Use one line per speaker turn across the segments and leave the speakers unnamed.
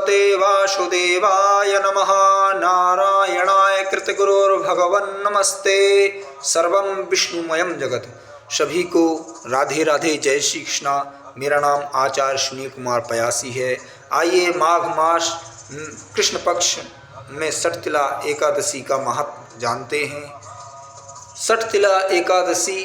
भगवते वासुदेवाय नमः। नारायणाय कृतगुरुर्भगवन् नमस्ते। सर्वं विष्णुमयं जगत। सभी को राधे राधे, जय श्री कृष्णा। मेरा नाम आचार्य सुनील कुमार पयासी है। आइए माघ मास कृष्ण पक्ष में षटतिला एकादशी का महत्व जानते हैं। षटतिला एकादशी,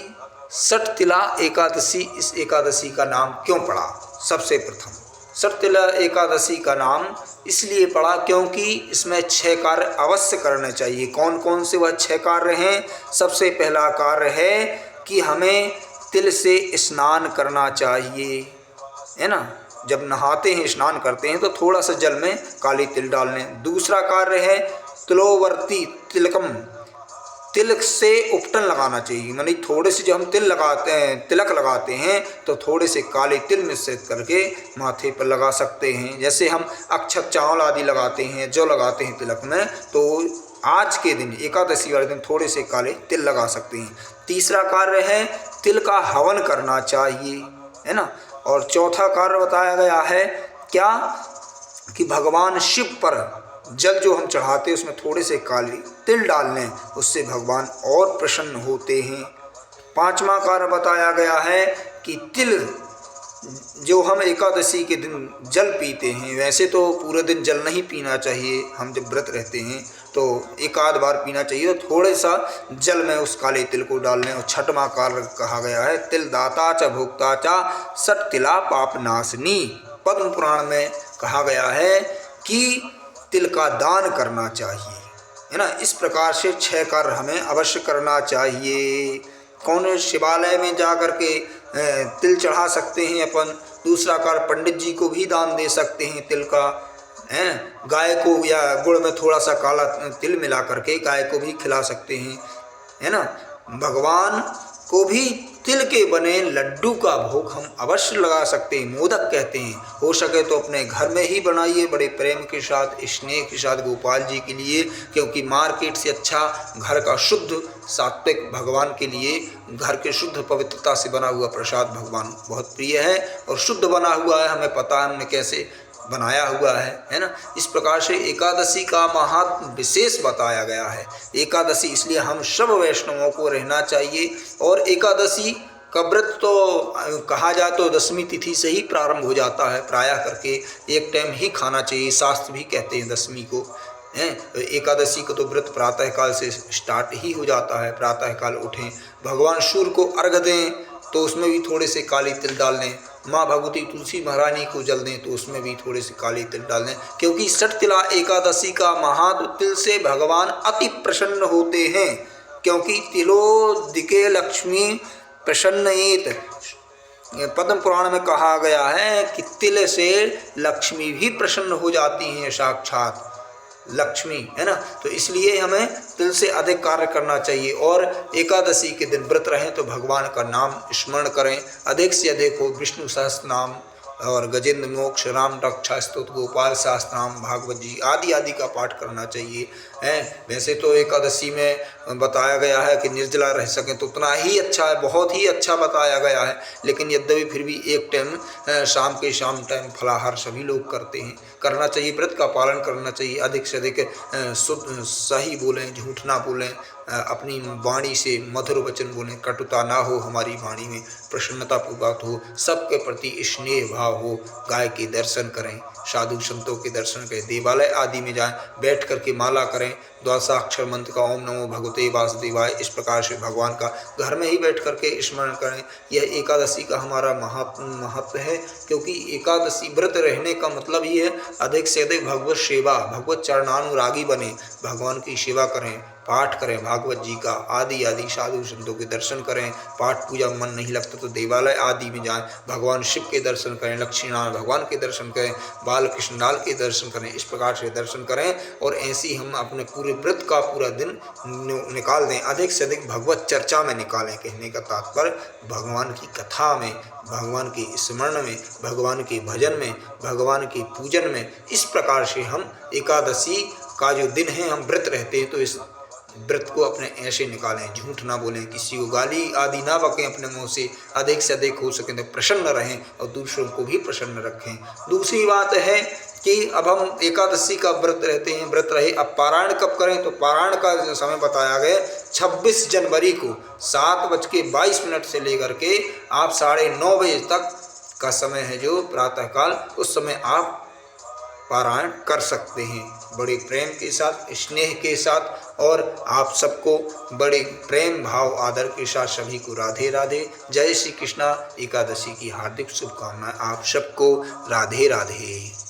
इस एकादशी का नाम क्यों पड़ा? सबसे प्रथम षटतिला एकादशी का नाम इसलिए पड़ा क्योंकि इसमें 6 कार्य अवश्य करने चाहिए। कौन कौन से वह 6 कार्य हैं? सबसे पहला कार्य है कि हमें तिल से स्नान करना चाहिए, है ना। जब नहाते हैं, स्नान करते हैं तो थोड़ा सा जल में काली तिल डाल लें। दूसरा कार्य है तिलोवर्ती तिलकम, तिलक से उपटन लगाना चाहिए। मानी थोड़े से जब हम तिल लगाते हैं, तिलक लगाते हैं तो थोड़े से काले तिल मिश्रित करके माथे पर लगा सकते हैं। जैसे हम अक्षत चावल आदि लगाते हैं, जो लगाते हैं तिलक में, तो आज के दिन एकादशी वाले दिन थोड़े से काले तिल लगा सकते हैं। तीसरा कार्य है तिल का हवन करना चाहिए, है ना। और चौथा कार्य बताया गया है क्या कि भगवान शिव पर जल जो हम चढ़ाते हैं उसमें थोड़े से काले तिल डाल लें, उससे भगवान और प्रसन्न होते हैं। 5वां कार्य बताया गया है कि तिल जो हम एकादशी के दिन जल पीते हैं, वैसे तो पूरे दिन जल नहीं पीना चाहिए, हम जब व्रत रहते हैं तो एक आध बार पीना चाहिए, तो थोड़े सा जल में उस काले तिल को डाल लें। और 6वां कार्य कहा गया है तिल दाता च भोक्ता च षटतिला पापनाशनी। पद्म पुराण में कहा गया है कि तिल का दान करना चाहिए, है ना। इस प्रकार से 6 कार्य हमें अवश्य करना चाहिए। कौन शिवालय में जा कर के तिल चढ़ा सकते हैं अपन। दूसरा कार्य पंडित जी को भी दान दे सकते हैं तिल का, हैं। गाय को या गुड़ में थोड़ा सा काला तिल मिला करके गाय को भी खिला सकते हैं, है ना। भगवान को भी तिल के बने लड्डू का भोग हम अवश्य लगा सकते हैं, मोदक कहते हैं। हो सके तो अपने घर में ही बनाइए, बड़े प्रेम के साथ, स्नेह के साथ गोपाल जी के लिए, क्योंकि मार्केट से अच्छा घर का शुद्ध सात्विक भगवान के लिए घर के शुद्ध पवित्रता से बना हुआ प्रसाद भगवान बहुत प्रिय है। और शुद्ध बना हुआ है, हमें पता है हमने कैसे बनाया हुआ है ना। इस प्रकार से एकादशी का महात्म विशेष बताया गया है। एकादशी इसलिए हम सब वैष्णवों को रहना चाहिए। और एकादशी का व्रत तो कहा जाए तो 10वीं तिथि से ही प्रारंभ हो जाता है, प्रायः करके एक टाइम ही खाना चाहिए। शास्त्र भी कहते हैं 10वीं को, हैं। एकादशी को तो व्रत प्रातःकाल से स्टार्ट ही हो जाता है। प्रातःकाल उठें, भगवान सूर्य को अर्घ दें तो उसमें भी थोड़े से काली तिल डाल लें। माँ भगवती तुलसी महारानी को जल दें तो उसमें भी थोड़े से काले तिल डाल दें, क्योंकि षटतिला एकादशी का महात्म तिल से भगवान अति प्रसन्न होते हैं। क्योंकि तिलोदिके लक्ष्मी प्रसन्नयेत, पद्म पुराण में कहा गया है कि तिल से लक्ष्मी भी प्रसन्न हो जाती हैं, साक्षात लक्ष्मी, है ना। तो इसलिए हमें तिल से अधिक कार्य करना चाहिए। और एकादशी के दिन व्रत रहें तो भगवान का नाम स्मरण करें, अधिक से अधिक हो। विष्णु सहस्त्र नाम और गजेंद्र मोक्ष, राम रक्षा स्तोत्र, गोपाल शास्त्र नाम, भागवत जी आदि आदि का पाठ करना चाहिए, हैं। वैसे तो एकादशी में बताया गया है कि निर्जला रह सकें तो उतना ही अच्छा है, बहुत ही अच्छा बताया गया है। लेकिन यद्यपि फिर भी एक टाइम शाम के शाम टाइम फलाहार सभी लोग करते हैं, करना चाहिए। व्रत का पालन करना चाहिए, अधिक से अधिक शुद्ध सही बोलें, झूठ ना बोलें, अपनी वाणी से मधुर वचन बोलें, कटुता ना हो हमारी वाणी में, प्रसन्नता पूर्वक हो, सबके प्रति स्नेह भाव हो। गाय के दर्शन करें, साधु संतों के दर्शन करें, देवालय आदि में जाएं, बैठ करके माला करें, द्वादशाक्षर मंत्र का ओम नमो भगवते वासुदेवाय, इस प्रकार से भगवान का घर में ही बैठ करके स्मरण करें। यह एकादशी का हमारा महत्व है, क्योंकि एकादशी व्रत रहने का मतलब ही है अधिक से अधिक भगवत सेवा, भगवत चरणानुरागी बने, भगवान की सेवा करें, पाठ करें भागवत जी का, आदि आदि साधु संतों के दर्शन करें। पाठ पूजा मन नहीं लगता तो देवालय आदि में जाएं, भगवान शिव के दर्शन करें, लक्ष्मी नारायण भगवान के दर्शन करें, बाल कृष्ण लाल के दर्शन करें। इस प्रकार से दर्शन करें और ऐसे ही हम अपने पूरे व्रत का पूरा दिन निकाल दें, अधिक से अधिक भगवत चर्चा में निकालें। कहने का तात्पर्य भगवान की कथा में, भगवान के स्मरण में, भगवान के भजन में, भगवान के पूजन में। इस प्रकार से हम एकादशी का जो दिन है हम व्रत रहते हैं तो इस व्रत को अपने ऐसे निकालें, झूठ ना बोलें, किसी को गाली आदि ना बकें अपने मुंह से, अधिक हो सके तो प्रसन्न रहें और दूसरों को भी प्रसन्न रखें। दूसरी बात है कि अब हम एकादशी का व्रत रहते हैं, व्रत रहे, अब पारायण कब करें, तो पारायण का जो समय बताया गया 26 जनवरी को 7:22 से लेकर के आप 9:30 बजे तक का समय है जो प्रातःकाल, उस समय आप पारायण कर सकते हैं बड़े प्रेम के साथ, स्नेह के साथ। और आप सबको बड़े प्रेम भाव आदर के साथ सभी को राधे राधे। जय श्री कृष्णा। एकादशी की हार्दिक शुभकामनाएं आप सबको। राधे राधे।